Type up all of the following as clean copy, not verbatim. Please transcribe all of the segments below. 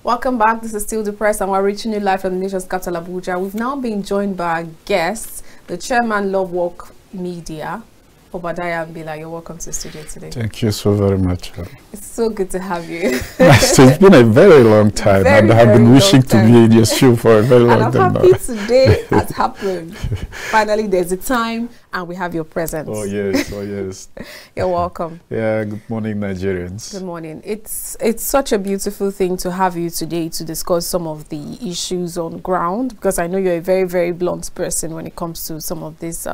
Welcome back. This is Still Depressed, and we're reaching you live from the nation's capital, Abuja. We've now been joined by our guests, the chairman, Lovewalk Media, Obadiah and Mbila. You're welcome to the studio today. Thank you so very much. It's so good to have you. It's been a very long time, and I have been wishing to be in your show for a very long time. And I'm happy today has happened. Finally, there's a time, and we have your presence. Oh yes, oh yes. You're welcome. Yeah, good morning, Nigerians. Good morning. It's such a beautiful thing to have you today to discuss some of the issues on ground, because I know you're a very, very blunt person when it comes to some of these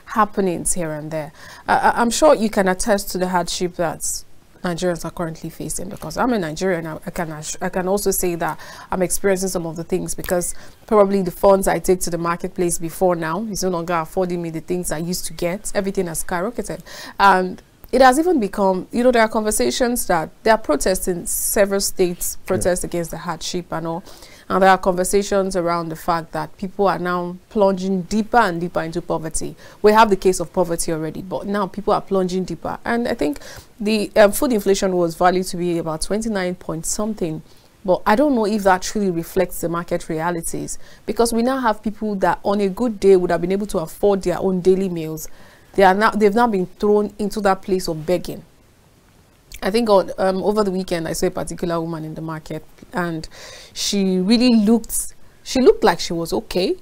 happenings here and there. I'm sure you can attest to the hardship that Nigerians are currently facing, because I'm a Nigerian. I can also say that I'm experiencing some of the things, because probably the funds I take to the marketplace before now is no longer affording me the things I used to get. Everything has skyrocketed, and it has even become, you know, there are conversations that there are protests in several states, protests against the hardship and all. And there are conversations around the fact that people are now plunging deeper and deeper into poverty. We have the case of poverty already, but now people are plunging deeper. And I think the food inflation was valued to be about 29 point something. But I don't know if that truly reflects the market realities, because we now have people that on a good day would have been able to afford their own daily meals. They've now been thrown into that place of begging. I think over the weekend I saw a particular woman in the market, and she looked like she was okay,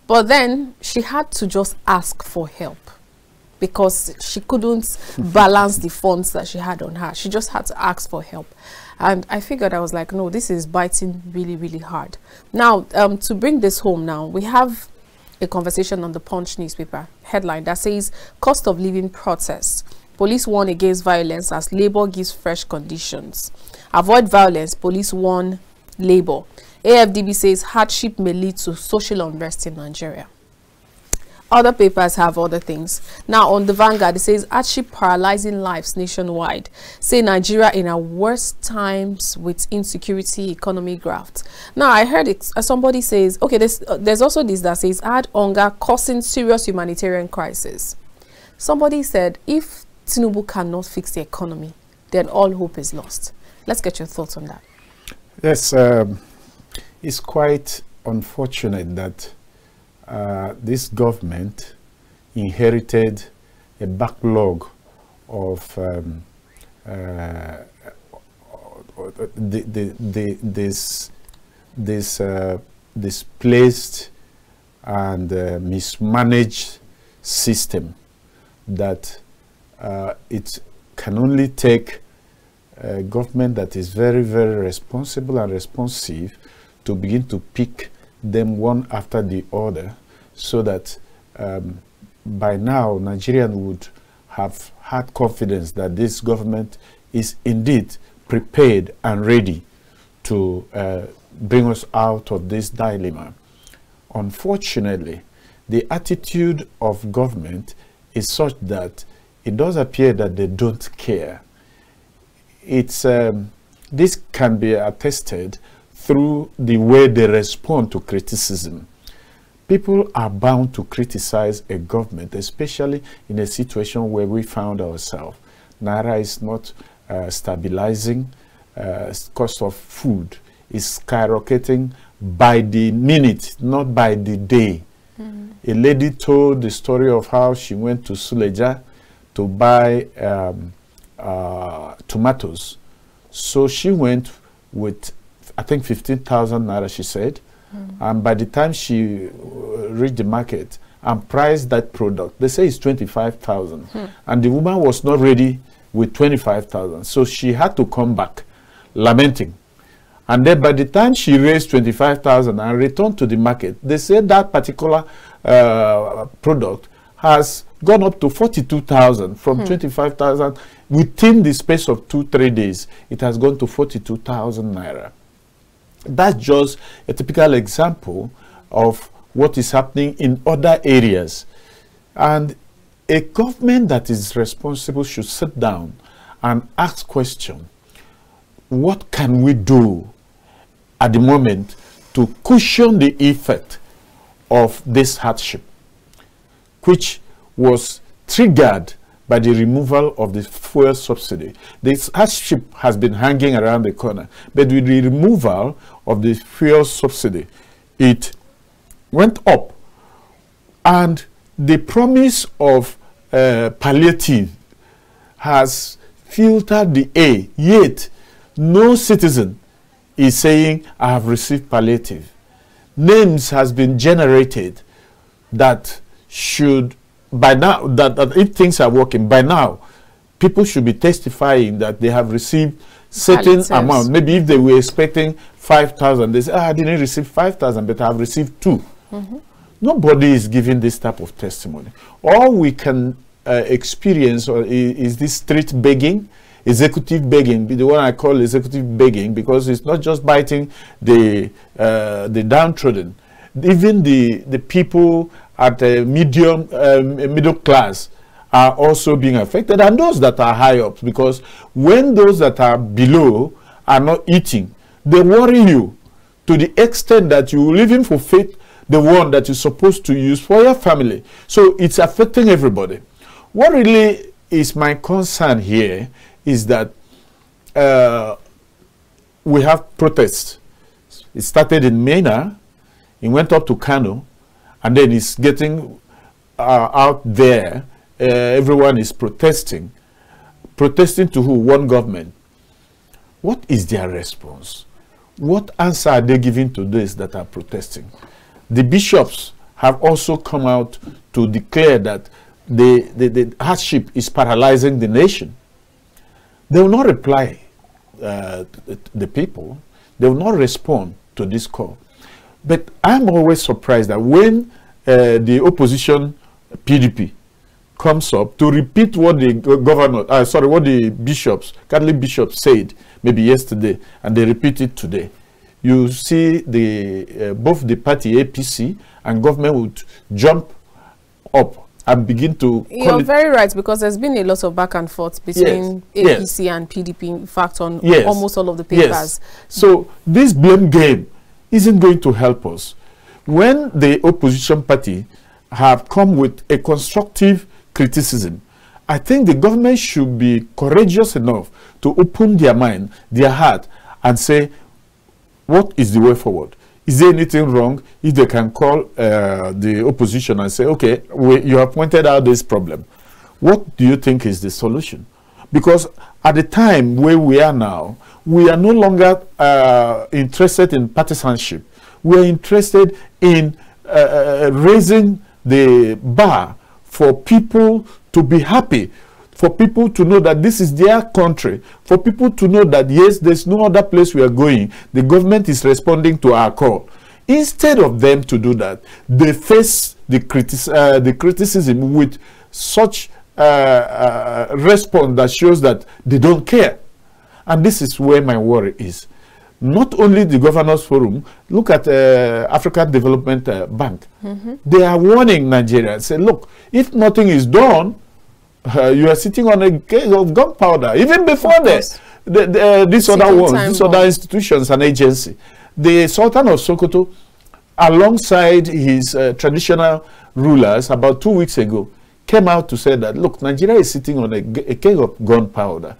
but then she had to just ask for help because she couldn't balance the funds that she had on her. She just had to ask for help. And I figured, I was like, no, this is biting really, really hard. Now, to bring this home now, we have a conversation on the Punch newspaper headline that says, cost of living protests. Police warn against violence as Labour gives fresh conditions. Avoid violence, police warn Labour. AFDB says hardship may lead to social unrest in Nigeria. Other papers have other things. Now on the Vanguard, it says hardship paralyzing lives nationwide. Say Nigeria in our worst times with insecurity, economy graft. Now I heard it, somebody says, okay, there's also this that says hard hunger causing serious humanitarian crisis. Somebody said if Tinubu cannot fix the economy, then all hope is lost. Let's get your thoughts on that. Yes, it's quite unfortunate that this government inherited a backlog of displaced and mismanaged system that it can only take a government that is very, very responsible and responsive to begin to pick them one after the other, so that by now Nigerians would have had confidence that this government is indeed prepared and ready to bring us out of this dilemma. Unfortunately, the attitude of government is such that it does appear that they don't care. It's this can be attested through the way they respond to criticism. People are bound to criticize a government, especially in a situation where we found ourselves. Naira is not stabilizing. Cost of food is skyrocketing by the minute, not by the day. A lady told the story of how she went to Suleja to buy tomatoes. So she went with, I think, 15,000 naira, she said. And by the time she reached the market and priced that product, they say it's 25,000. And the woman was not ready with 25,000. So she had to come back lamenting. And then by the time she raised 25,000 and returned to the market, they said that particular product has gone up to 42,000 from 25,000. Within the space of 2-3 days, it has gone to 42,000 naira. That's just a typical example of what is happening in other areas. And a government that is responsible should sit down and ask questions. What can we do at the moment to cushion the effect of this hardship, which was triggered by the removal of the fuel subsidy. This hardship has been hanging around the corner, but with the removal of the fuel subsidy, it went up. And the promise of palliative has filtered the air, yet no citizen is saying, I have received palliative. Names has been generated that should, by now, that if things are working, by now, people should be testifying that they have received certain amount. Maybe if they were expecting 5,000, they say, I didn't receive 5,000, but I have received 2. Nobody is giving this type of testimony. All we can experience is this street begging, executive begging, the one I call executive begging, because it's not just biting the downtrodden. Even the people at the middle class are also being affected, and those that are high up, because when those that are below are not eating, they worry you to the extent that you will even forfeit the one that you're supposed to use for your family. So it's affecting everybody. What really is my concern here is that we have protests. It started in Mena, it went up to Kano, and then it's getting out there. Everyone is protesting. Protesting to who? One government. What is their response? What answer are they giving to those that are protesting? The bishops have also come out to declare that the hardship is paralyzing the nation. They will not reply the people. They will not respond to this call. But I'm always surprised that when the opposition PDP comes up to repeat what the what the bishops, Catholic bishops said maybe yesterday, and they repeat it today, you see the both the party APC and government would jump up and begin to... You're very right, because there's been a lot of back and forth between APC and PDP, in fact, on almost all of the papers. So this blame game isn't going to help us. When the opposition party have come with a constructive criticism, I think the government should be courageous enough to open their mind, their heart, and say, what is the way forward? Is there anything wrong? If they can call the opposition and say, okay, you have pointed out this problem. What do you think is the solution? Because at the time where we are now, we are no longer interested in partisanship. We are interested in raising the bar for people to be happy, for people to know that this is their country, for people to know that, yes, there's no other place we are going. The government is responding to our call. Instead of them to do that, they face the criticism with such response that shows that they don't care. And this is where my worry is. Not only the Governors Forum, look at African Development Bank. They are warning Nigeria and say, look, if nothing is done, you are sitting on a case of gunpowder. Even before these other institutions and agencies. The Sultan of Sokoto, alongside his traditional rulers, about 2 weeks ago, came out to say that, look, Nigeria is sitting on a case of gunpowder.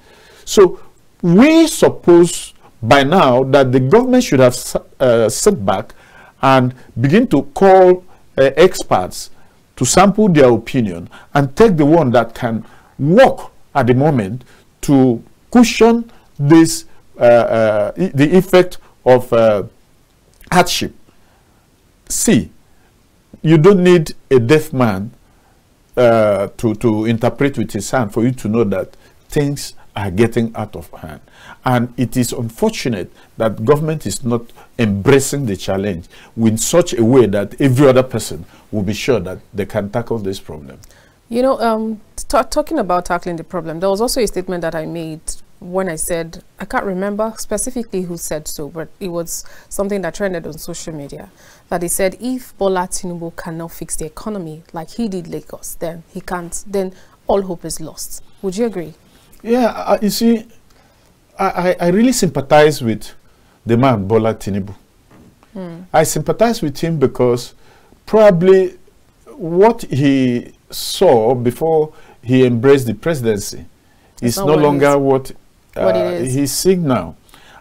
So we suppose by now that the government should have sat back and begin to call experts to sample their opinion and take the one that can work at the moment to cushion this the effect of hardship. See, you don't need a deaf man to interpret with his hand for you to know that things are getting out of hand. And it is unfortunate that government is not embracing the challenge in such a way that every other person will be sure that they can tackle this problem. You know, talking about tackling the problem, there was also a statement that I made when I said, I can't remember specifically who said so, but it was something that trended on social media, that he said, if Bola Tinubu cannot fix the economy like he did Lagos, then he can't, then all hope is lost. Would you agree? Yeah, you see, I really sympathize with the man, Bola Tinubu. I sympathize with him because probably what he saw before he embraced the presidency. It's no longer what it is. he's seeing now.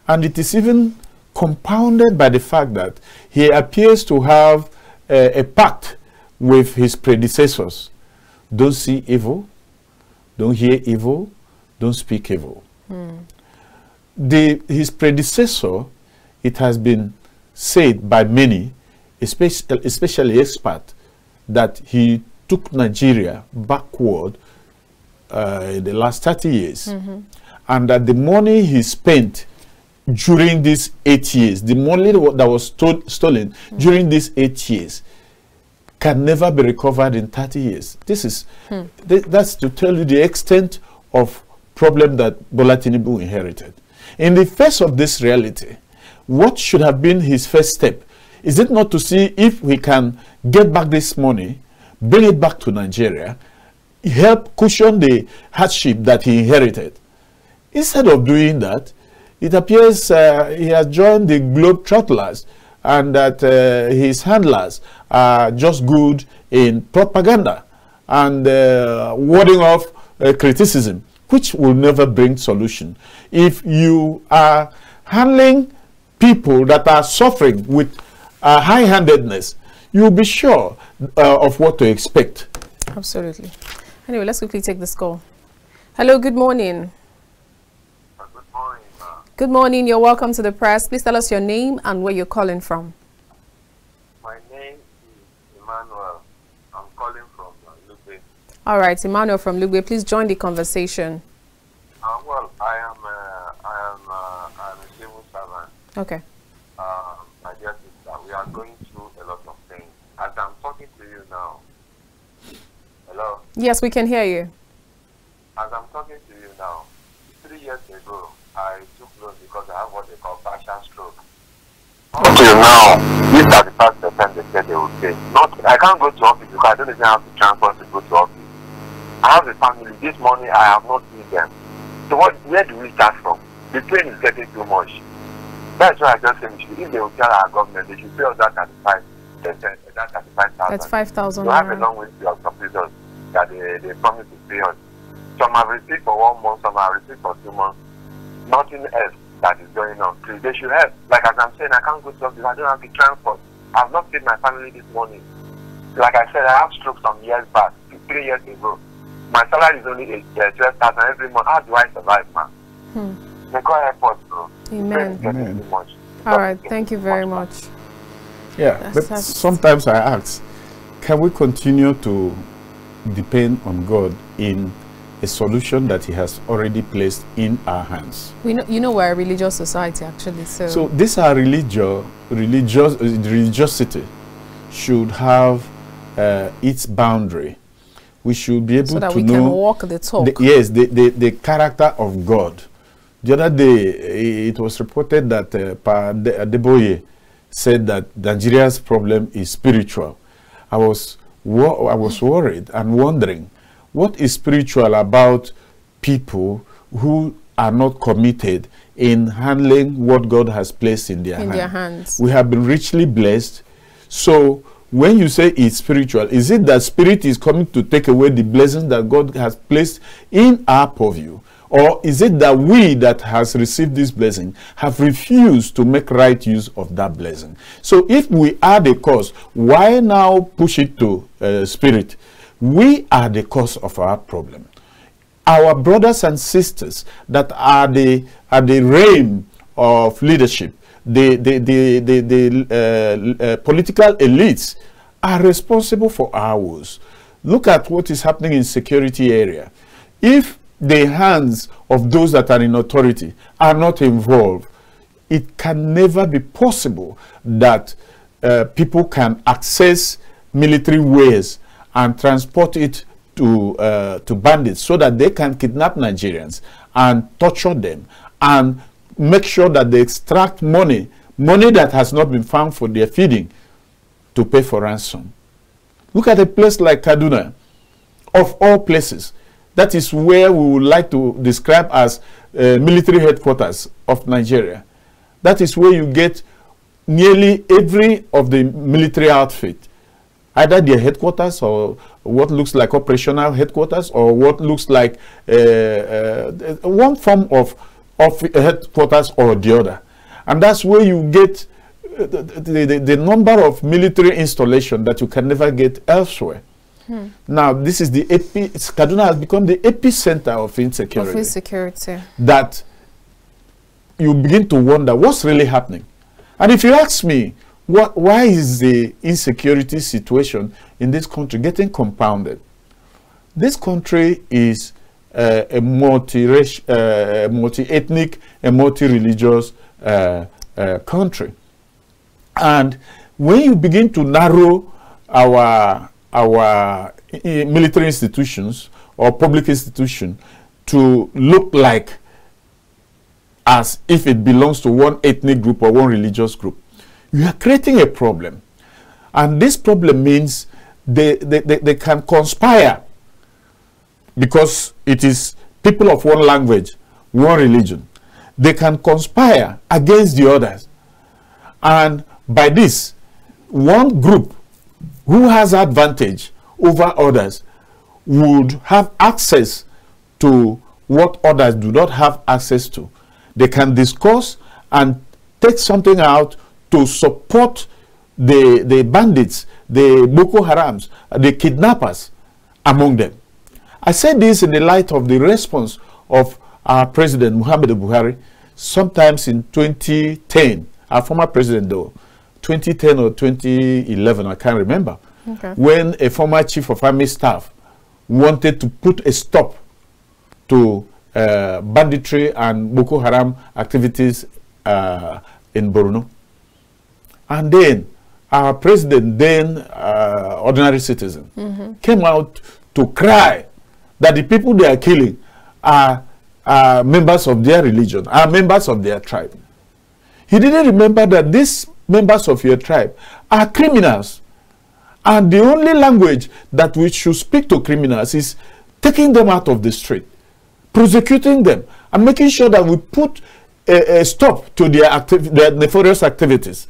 And it is even compounded by the fact that he appears to have a pact with his predecessors. Don't see evil, don't hear evil, don't speak evil. His predecessor, it has been said by many, especially experts, that he took Nigeria backward in the last 30 years. And that the money he spent during these 8 years, the money that was stolen during these 8 years, can never be recovered in 30 years. This is that's to tell you the extent of problem that Bola Tinubu inherited. In the face of this reality, what should have been his first step? Is it not to see if we can get back this money, bring it back to Nigeria, help cushion the hardship that he inherited? Instead of doing that, it appears he has joined the Globetrotters, and that his handlers are just good in propaganda and warding off criticism, which will never bring solution. If you are handling people that are suffering with high-handedness, you'll be sure of what to expect. Absolutely. Anyway, let's quickly take this call. Hello, good morning. Good morning, ma'am. Good morning. You're welcome to the press. Please tell us your name and where you're calling from. My name is Emmanuel. I'm calling from Lugbe. All right, Emmanuel from Lugbe, please join the conversation. Well, I'm a civil servant. Okay. My dear sister, we are going through a lot of things. As I'm talking to you now, hello? Yes, we can hear you. As I'm talking to you now, 3 years ago, I took loans because I have what they call partial stroke. Until now, this 35% they said they will pay. I can't go to office because I don't even have the transport to go to office. I have a family. This morning I have not seen them. So where do we start from? The pain is getting too much. That's why I just say if they will tell our government, they should pay us that 35,000. That's 5,000. We have a long way to our subsidies that they promise to pay us. Some have received for 1 month, some have received for 2 months. Nothing else that is going on. Please, they should help. Like as I'm saying, I can't go to office. I don't have the transport. I've not paid my family this morning. Like I said, I have stroke some years back, 3 years ago. My salary is only 12,000 every month. How do I survive, man? They call airport, bro. Amen. Too much. All right, thank you very much. Yeah, but sometimes I ask, can we continue to depend on God in a solution that he has already placed in our hands? You know, we're a religious society, actually. So this our religiosity should have its boundary. We should be able so that to we know can walk the talk. The character of God. The other day, it was reported that Pa Adeboye said that Nigeria's problem is spiritual. I was worried and wondering, what is spiritual about people who are not committed in handling what God has placed in their hands? We have been richly blessed. So when you say it's spiritual, is it that spirit is coming to take away the blessings that God has placed in our purview? Or is it that we that has received this blessing have refused to make right use of that blessing? So if we are the cause, why now push it to spirit? We are the cause of our problem. Our brothers and sisters that are the reign of leadership, the political elites are responsible for our woes. Look at what is happening in security area. If the hands of those that are in authority are not involved, it can never be possible that people can access military ways and transport it to bandits so that they can kidnap Nigerians and torture them and make sure that they extract money that has not been found for their feeding, to pay for ransom. Look at a place like Kaduna, of all places. That is where we would like to describe as military headquarters of Nigeria. That is where you get nearly every of the military outfit either their headquarters or what looks like operational headquarters or what looks like one form of headquarters or the other. And that's where you get the number of military installation that you can never get elsewhere. Now, this is the Kaduna has become the epicenter of insecurity. Of insecurity. That you begin to wonder what's really happening. And if you ask me, why is the insecurity situation in this country getting compounded? This country is a multi-ethnic and multi-religious country. And when you begin to narrow our military institutions or public institution to look like as if it belongs to one ethnic group or one religious group, you are creating a problem. And this problem means they can conspire, because it is people of one language, one religion. They can conspire against the others. And by this, one group who has advantage over others would have access to what others do not have access to. They can discuss and take something out to support the bandits, the Boko Harams, the kidnappers among them. I say this in the light of the response of our president, Muhammadu Buhari, sometimes in 2010, our former president though, 2010 or 2011, I can't remember, when a former chief of army staff wanted to put a stop to banditry and Boko Haram activities in Borno. And then our president, then ordinary citizen, came out to cry that the people they are killing are members of their religion, are members of their tribe. He didn't remember that these members of your tribe are criminals. And the only language that we should speak to criminals is taking them out of the street, prosecuting them, and making sure that we put a stop to their nefarious activities.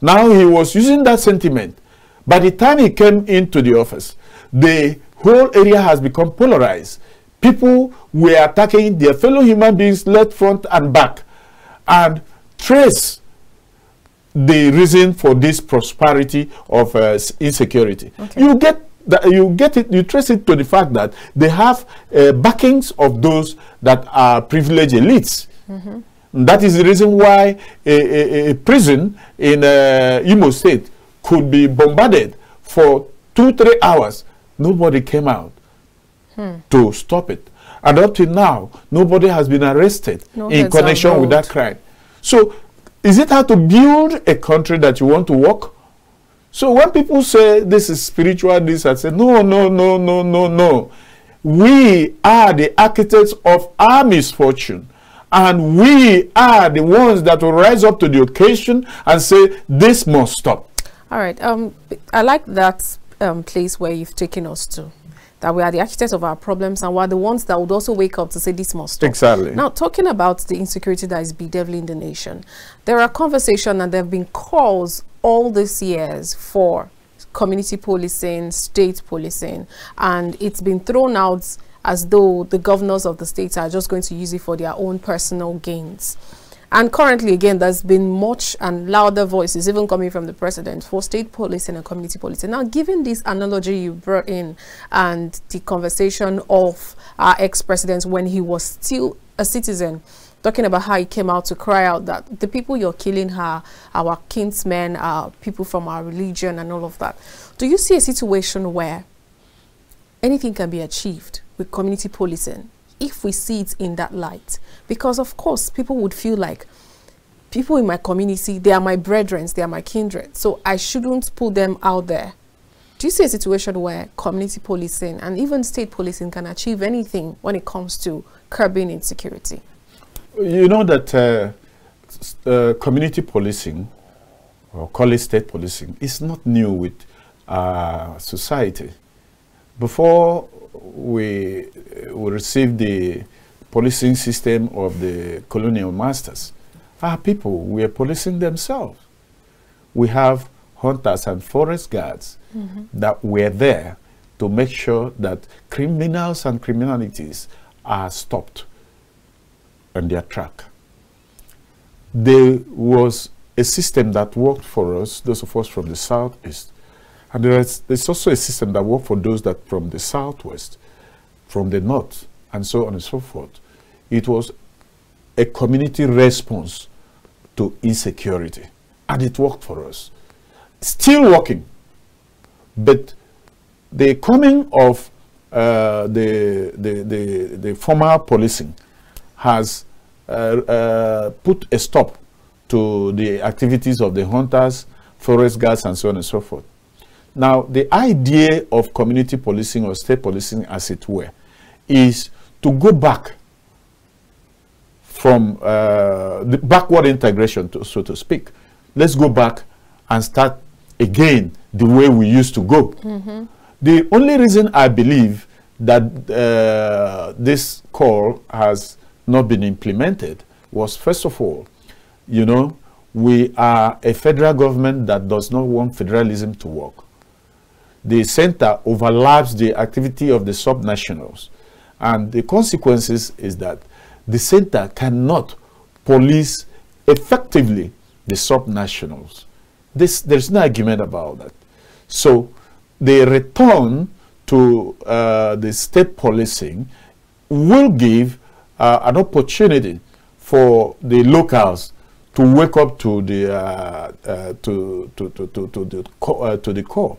Now he was using that sentiment. By the time he came into the office, the whole area has become polarized. People were attacking their fellow human beings left, front, and back, and trace the reason for this prosperity of insecurity. You get it. You trace it to the fact that they have backings of those that are privileged elites. That is the reason why a prison in Imo State could be bombarded for 2-3 hours. Nobody came out to stop it. And up till now, nobody has been arrested in connection with that crime. So, is it how to build a country that you want to work? So when people say this is spiritual, this, I say, no, no, no, no, no, no. We are the architects of our misfortune. And we are the ones that will rise up to the occasion and say, this must stop. All right. I like that place where you've taken us to. That we are the architects of our problems, and we're the ones that would also wake up to say this must stop. Exactly. Now, talking about the insecurity that is bedeviling the nation, there are conversations and there have been calls all these years for community policing, state policing, and it's been thrown out as though the governors of the states are just going to use it for their own personal gains. And currently, again, there's been much and louder voices, even coming from the president, for state policing and community policing. Now, given this analogy you brought in and the conversation of our ex-president when he was still a citizen, talking about how he came out to cry out that the people you're killing are our kinsmen, are people from our religion and all of that. Do you see a situation where anything can be achieved with community policing if we see it in that light? Because of course people would feel like people in my community, they are my brethren, they are my kindred, so I shouldn't put them out there. Do you see a situation where community policing and even state policing can achieve anything when it comes to curbing insecurity? You know that community policing, or call it state policing, is not new with society. Before we received the policing system of the colonial masters, our people were policing themselves. We have hunters and forest guards that were there to make sure that criminals and criminalities are stopped on their track. There was a system that worked for us, those of us from the southeast, and there's also a system that worked for those that from the southwest, from the north, and so on and so forth. It was a community response to insecurity, and it worked for us. Still working, but the coming of the formal policing has put a stop to the activities of the hunters, forest guards, and so on and so forth. Now, the idea of community policing or state policing, as it were, is to go back from the backward integration, so to speak. Let's go back and start again the way we used to go. The only reason I believe that this call has not been implemented was, first of all, you know, we are a federal government that does not want federalism to work. The center overlaps the activity of the subnationals, and the consequences is that the center cannot police effectively the subnationals. There's no argument about that. So the return to the state policing will give an opportunity for the locals to wake up to the core.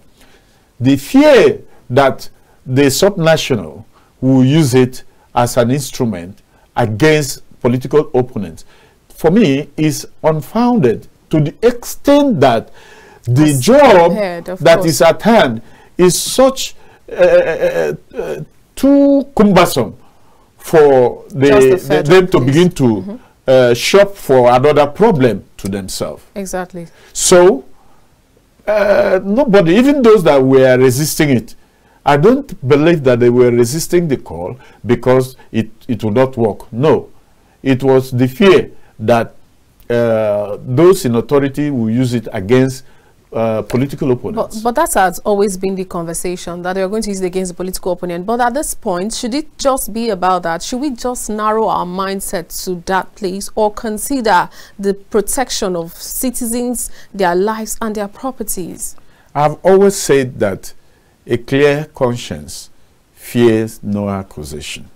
The fear that the subnational will use it as an instrument against political opponents, for me, is unfounded to the extent that the job that is at hand is such too cumbersome for them to begin to shop for another problem to themselves. Exactly. So nobody, even those that were resisting it, I don't believe that they were resisting the call because it would not work. No, it was the fear that those in authority will use it against political opponents. But that has always been the conversation, that they are going to use it against the political opponent. But at this point, should it just be about that? Should we just narrow our mindset to that place, or consider the protection of citizens, their lives and their properties? I've always said that a clear conscience fears no accusation.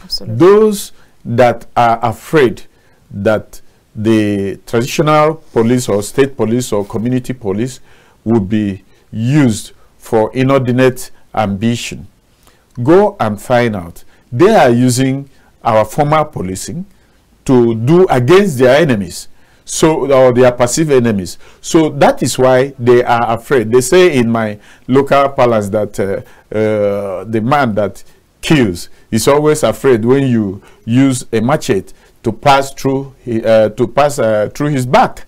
Absolutely. Those that are afraid that the traditional police or state police or community police will be used for inordinate ambition, go and find out. They are using our formal policing to do against their enemies, so, or their perceived enemies. So that is why they are afraid. They say in my local parlance that the man that kills is always afraid when you use a machete to pass through through his back.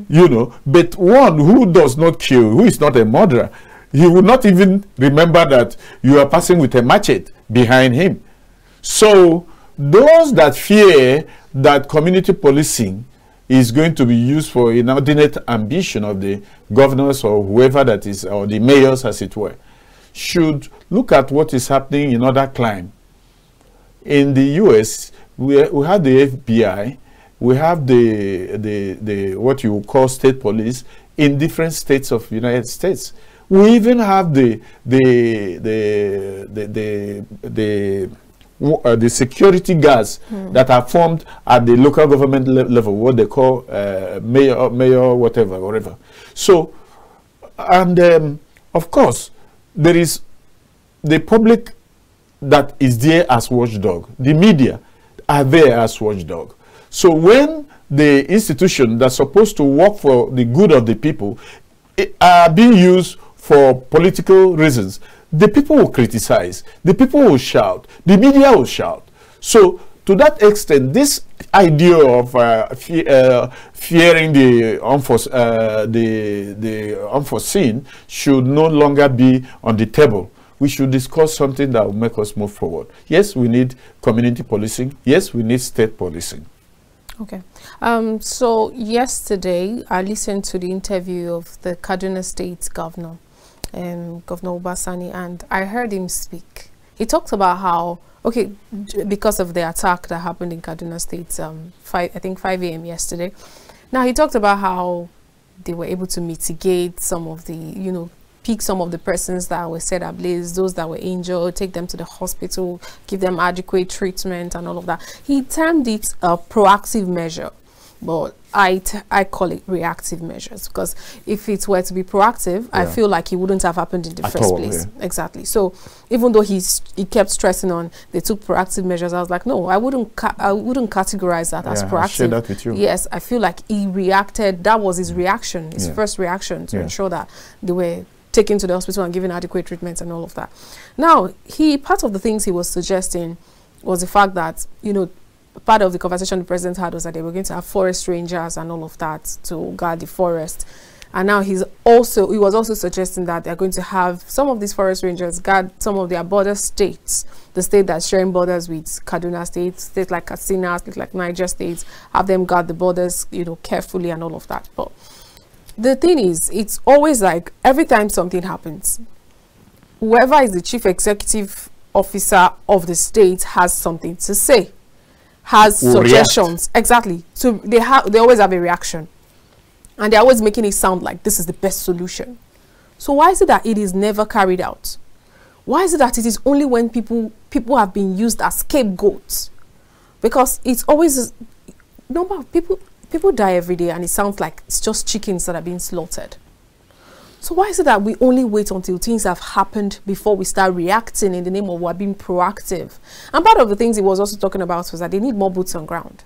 You know, but one who does not kill, who is not a murderer, he will not even remember that you are passing with a machete behind him. So those that fear that community policing is going to be used for inordinate ambition of the governors or whoever that is, or the mayors as it were, should look at what is happening in other climes. In the US, we have the FBI, we have the what you call state police in different states of the United States. We even have the security guards that are formed at the local government level, what they call mayor, whatever. So, and of course, there is the public that is there as watchdog. The media are there as watchdog. So when the institution that's supposed to work for the good of the people are being used for political reasons, the people will criticize, the people will shout, the media will shout. So to that extent, this idea of fearing the unforeseen should no longer be on the table. We should discuss something that will make us move forward. Yes, we need community policing. Yes, we need state policing. Okay. So yesterday I listened to the interview of the Kaduna State governor, Governor Obasani, and I heard him speak. He talked about how, okay, because of the attack that happened in Kaduna State, I think 5 a.m. yesterday. Now he talked about how they were able to mitigate some of the, you know, pick some of the persons that were set ablaze, those that were injured, take them to the hospital, give them adequate treatment and all of that. He termed it a proactive measure, but I call it reactive measures, because if it were to be proactive, I feel like it wouldn't have happened in the first place. Yeah. Exactly. So even though he kept stressing on they took proactive measures, I was like, no, I wouldn't categorize that as proactive. I share that with you. Yes, I feel like he reacted. That was his reaction, his first reaction, to ensure that they were taken to the hospital and given adequate treatment and all of that. Now, part of the things he was suggesting was the fact that, you know, part of the conversation the president had was that they were going to have forest rangers and all of that to guard the forest. And now he was also suggesting that they're going to have some of these forest rangers guard some of their border states, the state that's sharing borders with Kaduna State, states like Katsina, states like Niger states, have them guard the borders, you know, carefully and all of that. But the thing is, it's always like every time something happens, whoever is the chief executive officer of the state has something to say, has suggestions. Exactly. So they always have a reaction, and they're always making it sound like this is the best solution. So why is it that it is never carried out? Why is it that it is only when people have been used as scapegoats? Because it's always number of people die every day, and it sounds like it's just chickens that are being slaughtered. So why is it that we only wait until things have happened before we start reacting in the name of we're being proactive? And part of the things he was also talking about was that they need more boots on ground.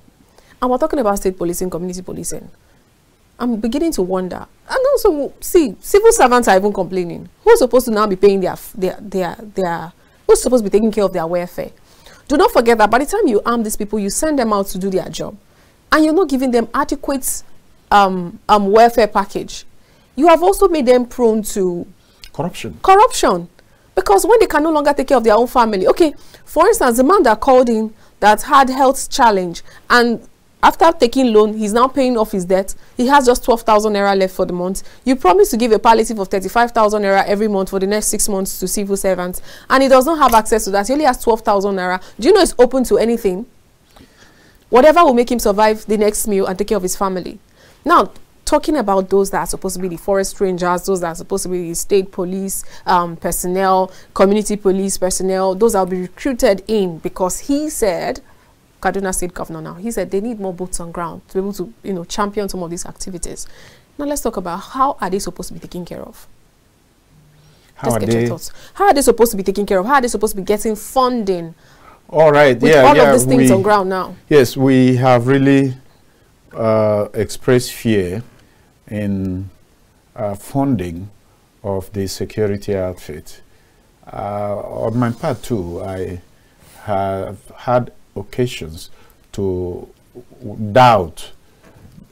And we're talking about state policing, community policing. I'm beginning to wonder. And also, see, civil servants are even complaining. Who's supposed to now be paying who's supposed to be taking care of their welfare? Do not forget that by the time you arm these people, you send them out to do their job, and you're not giving them adequate welfare package. You have also made them prone to corruption, because when they can no longer take care of their own family. Okay, for instance, the man that called in that had health challenge, and after taking loan, he's now paying off his debt. He has just 12,000 naira left for the month. You promise to give a palliative of 35,000 naira every month for the next 6 months to civil servants, and he does not have access to that. He only has 12,000 naira. Do you know it's open to anything? Whatever will make him survive the next meal and take care of his family. Now, talking about those that are supposed to be the forest rangers, those that are supposed to be the state police personnel, community police personnel, those that will be recruited in, because he said, Kaduna State governor now, he said they need more boots on ground to be able to, you know, champion some of these activities. Now let's talk about how are they supposed to be taken care of? Just get your thoughts. How are they supposed to be taken care of? How are they supposed to be getting funding? All right, with all of these things on ground now. Yes, we have really expressed fear in funding of the security outfit. On my part too, I have had occasions to doubt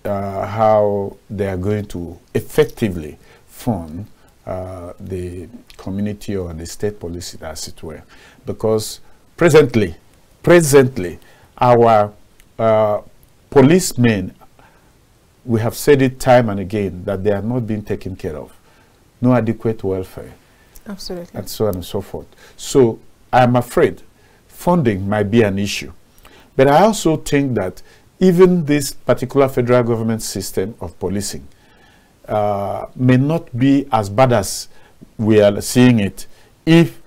how they are going to effectively fund the community or the state police, as it were, because presently our policemen, we have said it time and again that they are not being taken care of. No adequate welfare. Absolutely. And so on and so forth. So I'm afraid funding might be an issue. But I also think that even this particular federal government system of policing may not be as bad as we are seeing it if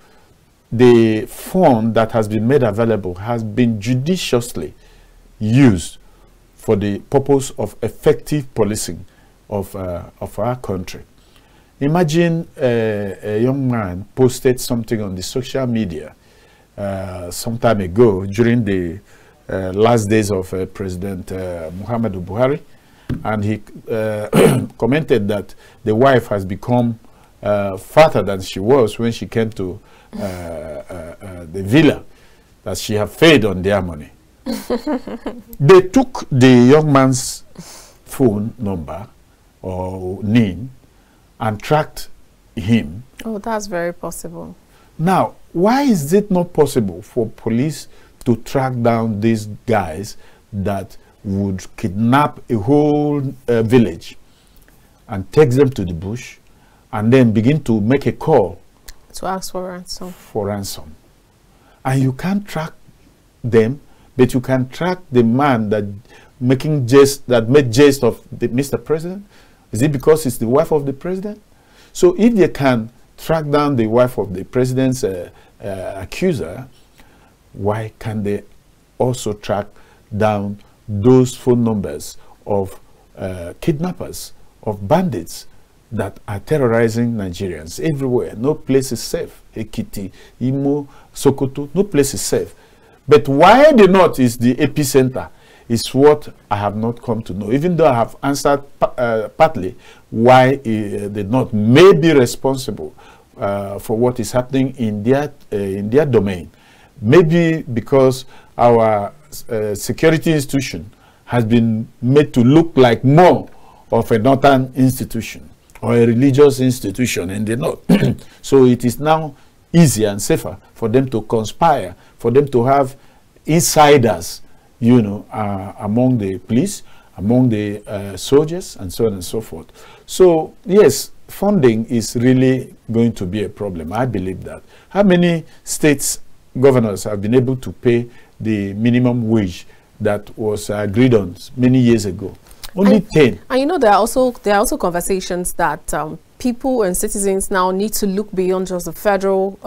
the fund that has been made available has been judiciously used for the purpose of effective policing of our country. Imagine a young man posted something on the social media some time ago during the last days of President Muhammadu Buhari, and he commented that the wife has become fatter than she was when she came to the villa, that she had fed on their money. They took the young man's phone number or name and tracked him. Oh, that's very possible. Now, why is it not possible for police to track down these guys that would kidnap a whole village and take them to the bush and then begin to make a call to ask for ransom. And you can't track them, but you can track the man that made jest of the Mr. President. Is it because it's the wife of the president? So if they can track down the wife of the president's accuser, why can they also track down those phone numbers of kidnappers, of bandits that are terrorizing Nigerians everywhere? No place is safe. Ekiti, Imo, Sokoto, no place is safe. But why the North is the epicenter is what I have not come to know. Even though I have answered partly why the North may be responsible for what is happening in their domain. Maybe because our security institution has been made to look like more of a northern institution or a religious institution in the North. So it is now easier and safer for them to conspire, for them to have insiders, you know, among the police, among the soldiers, and so on and so forth. So yes, funding is really going to be a problem. I believe that. How many states governors have been able to pay the minimum wage that was agreed on many years ago? Only 10. And you know, there are also conversations that people and citizens now need to look beyond just the federal,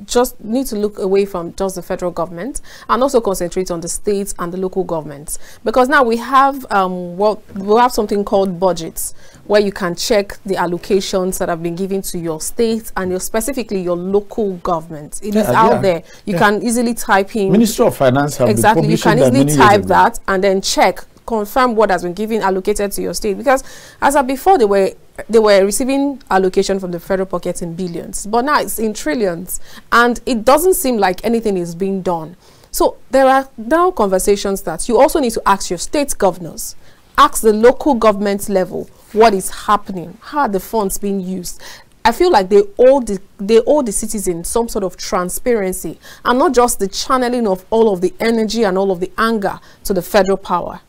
just need to look away from just the federal government and also concentrate on the states and the local governments, because now we have we'll have something called budgets, where you can check the allocations that have been given to your state and specifically your local government. It is out there. You can easily type in. Ministry of Finance have exactly. You can easily type that and then check, confirm what has been given, allocated to your state, because as of before they were receiving allocation from the federal pocket in billions, but now it's in trillions, and it doesn't seem like anything is being done. So there are now conversations that you also need to ask your state governors, ask the local government level what is happening, how are the funds being used. I feel like they owe the citizens some sort of transparency, and not just the channeling of all of the energy and all of the anger to the federal power.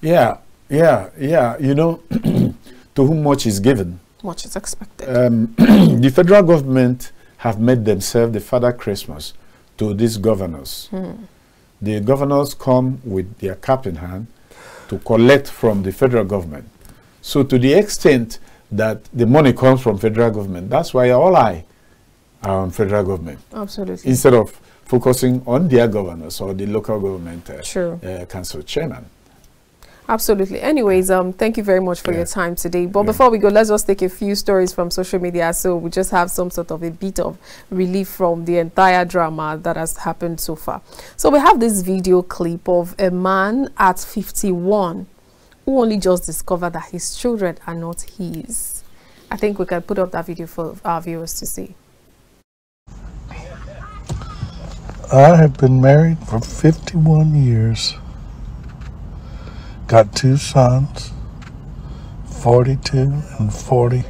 Yeah. You know, to whom much is given, much is expected. The federal government have made themselves the Father Christmas to these governors. The governors come with their cap in hand to collect from the federal government. So to the extent that the money comes from federal government, that's why all eye are on federal government. Absolutely. Instead of focusing on their governors or the local government council chairman. Absolutely. Anyways, thank you very much for your time today. But before we go, let's just take a few stories from social media, so we just have some sort of a bit of relief from the entire drama that has happened so far. So we have this video clip of a man at 51 who only just discovered that his children are not his. I think we can put up that video for our viewers to see. I have been married for 51 years. Got 2 sons, 42 and 40.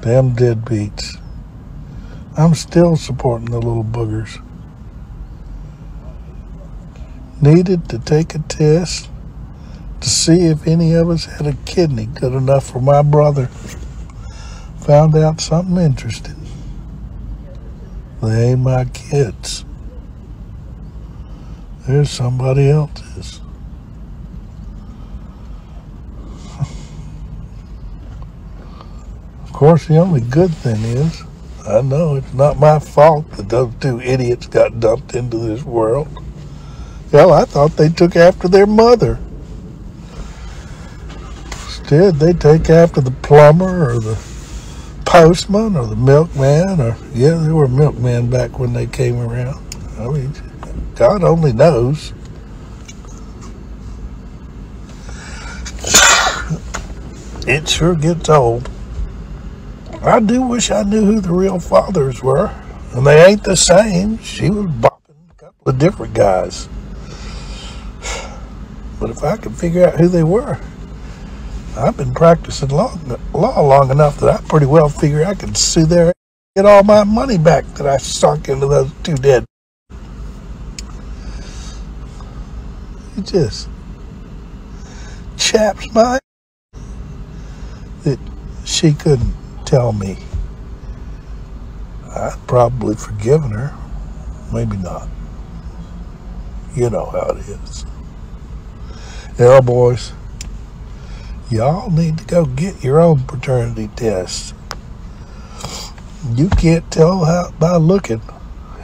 Damn deadbeats. I'm still supporting the little boogers. Needed to take a test to see if any of us had a kidney good enough for my brother. Found out something interesting. They ain't my kids. There's somebody else's. Of course, the only good thing is, I know it's not my fault that those 2 idiots got dumped into this world. Hell, I thought they took after their mother. Instead, they take after the plumber or the postman or the milkman, or, yeah, they were milkmen back when they came around. I mean, God only knows. It sure gets old. I do wish I knew who the real fathers were, and they ain't the same. She was bopping a couple of different guys. But if I could figure out who they were, I've been practicing law long enough that I pretty well figure I could sue their ass and get all my money back that I sunk into those 2 dead. It just chaps my that she couldn't tell me. I'd probably forgiven her. Maybe not. You know how it is. Yeah, boys, y'all need to go get your own paternity test. You can't tell how by looking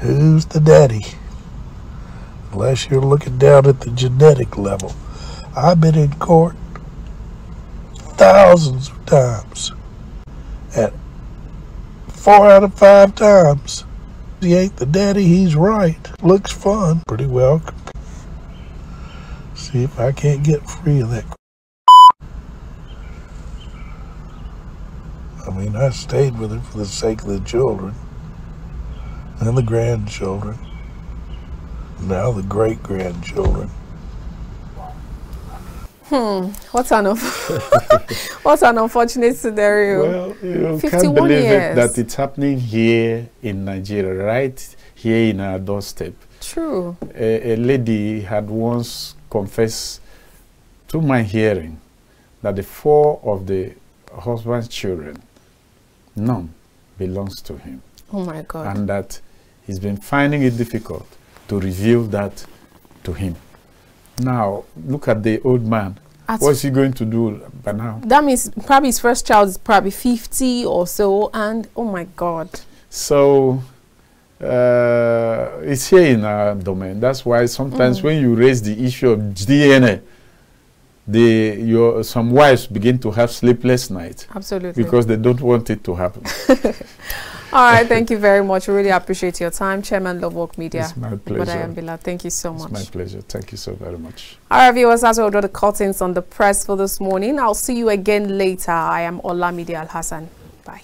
who's the daddy unless you're looking down at the genetic level. I've been in court thousands of times, and 4 out of 5 times he ain't the daddy, he's right. Looks fun. Pretty well. See if I can't get free of that. I mean, I stayed with her for the sake of the children and the grandchildren. Now the great-grandchildren. What an what an unfortunate scenario. Well, you 51 can't believe years. that it's happening here in Nigeria, right here in our doorstep. True. A lady had once confessed to my hearing that the 4 of the husband's children, none belongs to him. Oh my God. And that he's been finding it difficult to reveal that to him. Now, look at the old man. What's he going to do by now? That means probably his first child is probably 50 or so, and oh my God. So, it's here in our domain. That's why sometimes when you raise the issue of DNA, some wives begin to have sleepless nights. Absolutely. Because they don't want it to happen. All right, thank you very much. We really appreciate your time, Chairman Lovewalk Media. It's my pleasure. Obadiah Mbila, thank you so much. It's my pleasure. Thank you so very much. All right, viewers, that's all the curtains on the press for this morning. I'll see you again later. I am Olamide Alhassan. Bye.